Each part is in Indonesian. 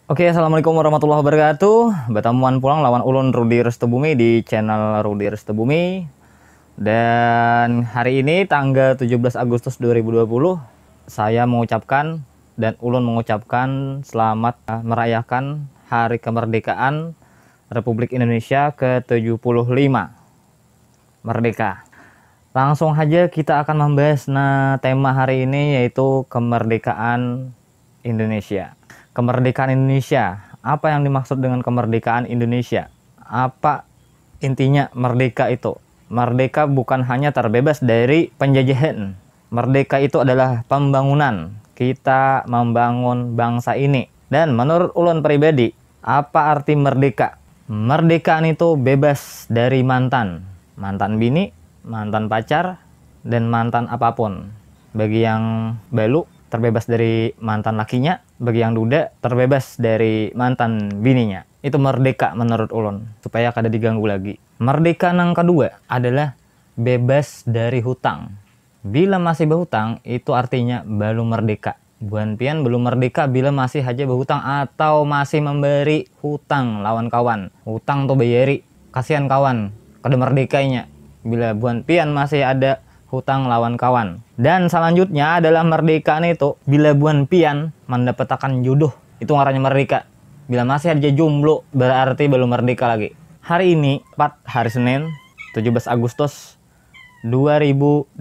Oke, assalamualaikum warahmatullahi wabarakatuh. Bertemuan pulang lawan ulun Rudi Restubumi di channel Rudi Restubumi. Dan hari ini tanggal 17 Agustus 2020, saya mengucapkan dan ulun mengucapkan selamat merayakan Hari Kemerdekaan Republik Indonesia ke-75. Merdeka. Langsung aja kita akan membahas tema hari ini, yaitu kemerdekaan Indonesia. Kemerdekaan Indonesia, apa yang dimaksud dengan kemerdekaan Indonesia? Apa intinya merdeka itu? Merdeka bukan hanya terbebas dari penjajahan. Merdeka itu adalah pembangunan. Kita membangun bangsa ini. Dan menurut ulun pribadi, apa arti merdeka? Merdekaan itu bebas dari mantan. Mantan bini, mantan pacar, dan mantan apapun. Bagi yang balu, terbebas dari mantan lakinya. Bagi yang duda, terbebas dari mantan bininya. Itu merdeka menurut ulun, supaya kada diganggu lagi. Merdeka yang kedua adalah bebas dari hutang. Bila masih berhutang, itu artinya belum merdeka. Buan pian belum merdeka bila masih aja berhutang atau masih memberi hutang lawan kawan. Hutang tuh bayari, kasihan kawan, kada merdekainya. Bila buan pian masih ada hutang lawan kawan. Dan selanjutnya adalah merdekaan itu bila buan pian mendapatkan jodoh, itu ngarannya merdeka. Bila masih ada jomblo, berarti belum merdeka lagi. Hari ini hari Senin 17 Agustus 2020,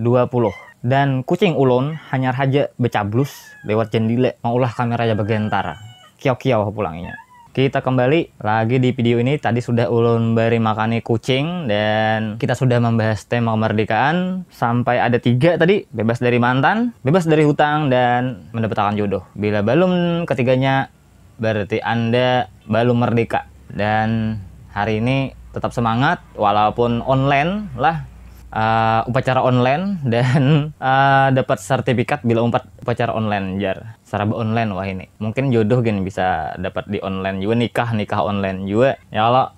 dan kucing ulun hanya saja becablus lewat jendela, maulah kamera aja bergentar kiau-kiau pulanginya. Kita kembali lagi di video ini. Tadi sudah ulun beri makani kucing dan kita sudah membahas tema kemerdekaan sampai ada 3 tadi: bebas dari mantan, bebas dari hutang, dan mendapatkan jodoh. Bila belum ketiganya, berarti Anda belum merdeka. Dan hari ini tetap semangat walaupun online lah, upacara online, dan dapat sertifikat bila upacara online jar secara online. Wah, ini mungkin jodoh gini bisa dapat di online juga, nikah online juga ya. Kalau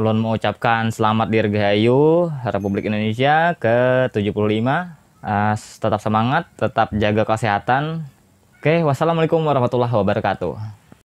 ulun mengucapkan selamat dirgahayu Republik Indonesia ke-75. Tetap semangat, tetap jaga kesehatan. Oke, wassalamualaikum warahmatullahi wabarakatuh.